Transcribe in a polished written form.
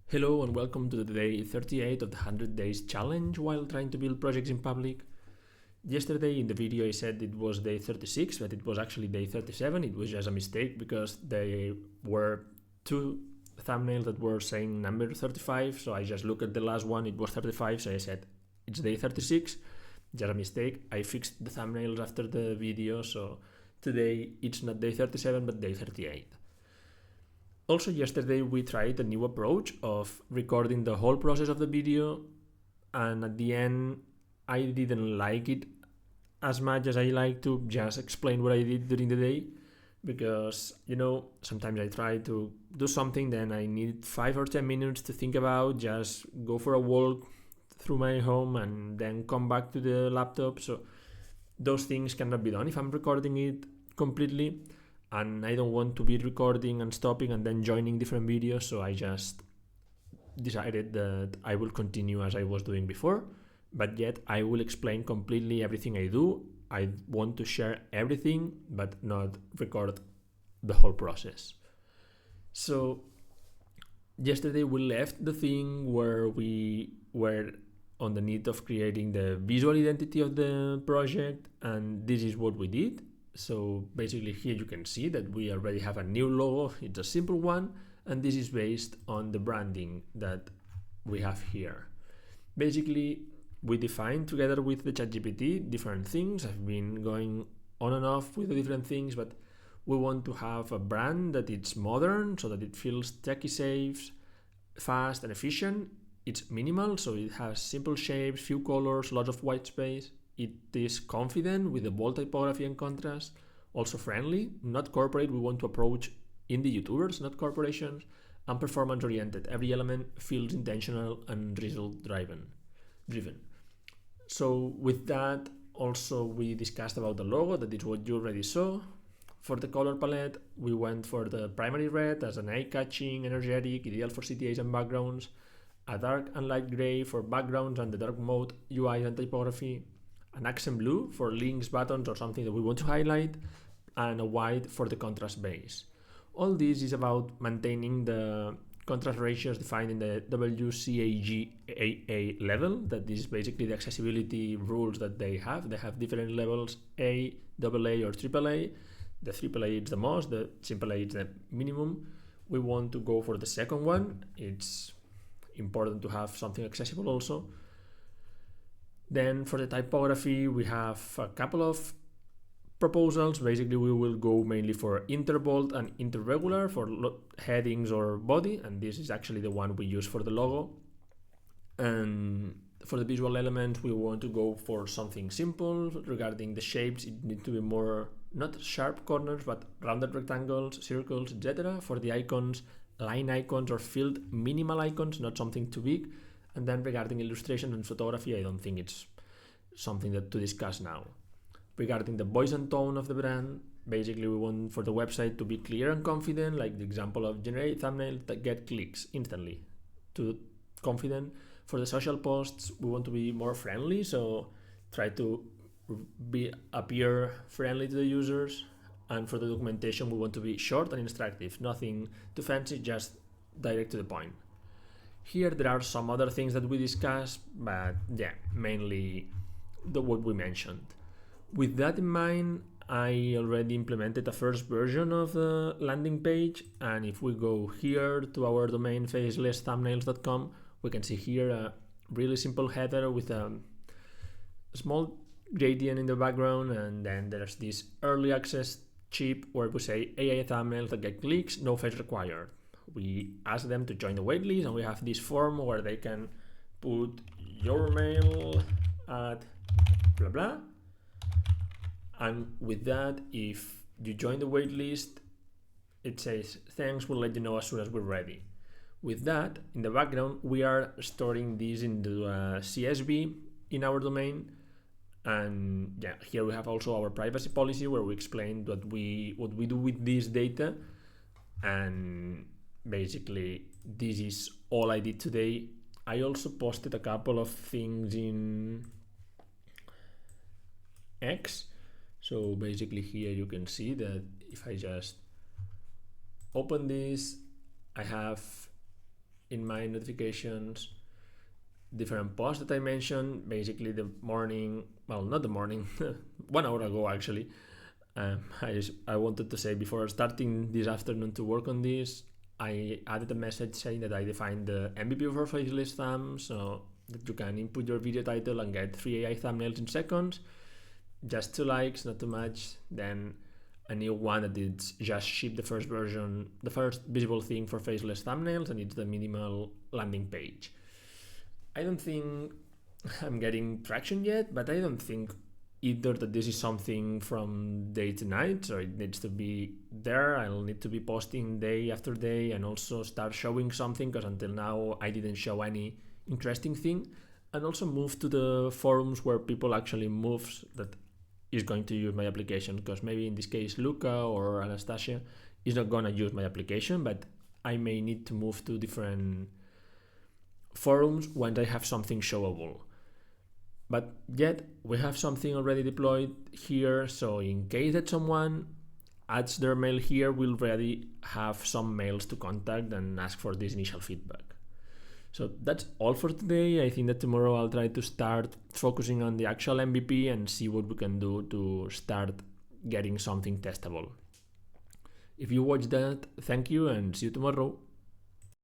Hello and welcome to the day 38 of the 100 days challenge while trying to build projects in public. Yesterday in the video I said it was day 36, but it was actually day 37. It was just a mistake because there were two thumbnails that were saying number 35, so I just looked at the last one, it was 35, so I said it's day 36, just a mistake. I fixed the thumbnails after the video, so today it's not day 37 but day 38. Also, yesterday we tried a new approach of recording the whole process of the video, and at the end I didn't like it as much as I like to just explain what I did during the day, because sometimes I try to do something, then I need 5 or 10 minutes to think about, just go for a walk through my home and then come back to the laptop. So those things cannot be done if I'm recording it completely, and I don't want to be recording and stopping and then joining different videos, so I just decided that I will continue as I was doing before, but yet I will explain completely everything I do. I want to share everything but not record the whole process. So yesterday we left the thing where we were on the need of creating the visual identity of the project, and this is what we did. So basically here you can see that we already have a new logo. It's a simple one, and this is based on the branding that we have here. Basically, we defined together with the ChatGPT different things. I've been going on and off with the different things, but we want to have a brand that it's modern so that it feels techie safe, fast and efficient. It's minimal, so it has simple shapes, few colors, lots of white space. It is confident with the bold typography and contrast, also friendly, not corporate. We want to approach indie YouTubers, not corporations, and performance oriented. Every element feels intentional and result driven. So with that, also we discussed about the logo, that is what you already saw. For the color palette, we went for the primary red as an eye-catching, energetic, ideal for CTAs and backgrounds, a dark and light gray for backgrounds and the dark mode UI and typography, an accent blue for links, buttons, or something that we want to highlight, and a white for the contrast base. All this is about maintaining the contrast ratios defined in the WCAG level. That is basically the accessibility rules that they have. They have different levels, A, AA, or AAA. The AAA is the most, the AAA is the minimum. We want to go for the second one. It's important to have something accessible also. Then for the typography, we have a couple of proposals. Basically, we will go mainly for interbold and interregular for headings or body, and this is actually the one we use for the logo. And for the visual elements, we want to go for something simple. Regarding the shapes, it needs to be more, not sharp corners, but rounded rectangles, circles, etc. For the icons, line icons or filled minimal icons, not something too big. And then regarding illustration and photography, I don't think it's something that to discuss now. Regarding the voice and tone of the brand, basically we want for the website to be clear and confident, like the example of generate thumbnails that get clicks instantly, to confident. For the social posts, we want to be more friendly, so try to appear friendly to the users. And for the documentation, we want to be short and instructive, nothing too fancy, just direct to the point. Here there are some other things that we discussed, but yeah, mainly what we mentioned. With that in mind, I already implemented a first version of the landing page, and if we go here to our domain FacelessThumbnails.com, we can see here a really simple header with a small gradient in the background, and then there's this early access chip where we say AI thumbnails that get clicks, no face required. We ask them to join the waitlist, and we have this form where they can put your mail at blah blah. And with that, if you join the waitlist, it says thanks, we'll let you know as soon as we're ready. With that, in the background, we are storing this into a CSV in our domain. And yeah, here we have also our privacy policy where we explain what we do with this data. And basically, this is all I did today. I also posted a couple of things in X. So basically here you can see that if I just open this, I have in my notifications different posts that I mentioned. Basically, the morning, well, not the morning, 1 hour ago actually. I wanted to say before starting this afternoon to work on this, I added a message saying that I defined the MVP for Faceless Thumb, so that you can input your video title and get 3 AI thumbnails in seconds. Just 2 likes, not too much. Then a new one that it's just shipped the first version, the first visible thing for Faceless Thumbnails, and it's the minimal landing page. I don't think I'm getting traction yet, but I don't think either that this is something from day to night, so it needs to be there. I'll need to be posting day after day and also start showing something, because until now I didn't show any interesting thing, and also move to the forums where people actually moves that is going to use my application, because maybe in this case Luca or Anastasia is not going to use my application, but I may need to move to different forums when I have something showable. But yet we have something already deployed here, so in case that someone adds their mail here, we'll already have some mails to contact and ask for this initial feedback. So that's all for today. I think that tomorrow I'll try to start focusing on the actual MVP and see what we can do to start getting something testable. If you watched that, thank you and see you tomorrow.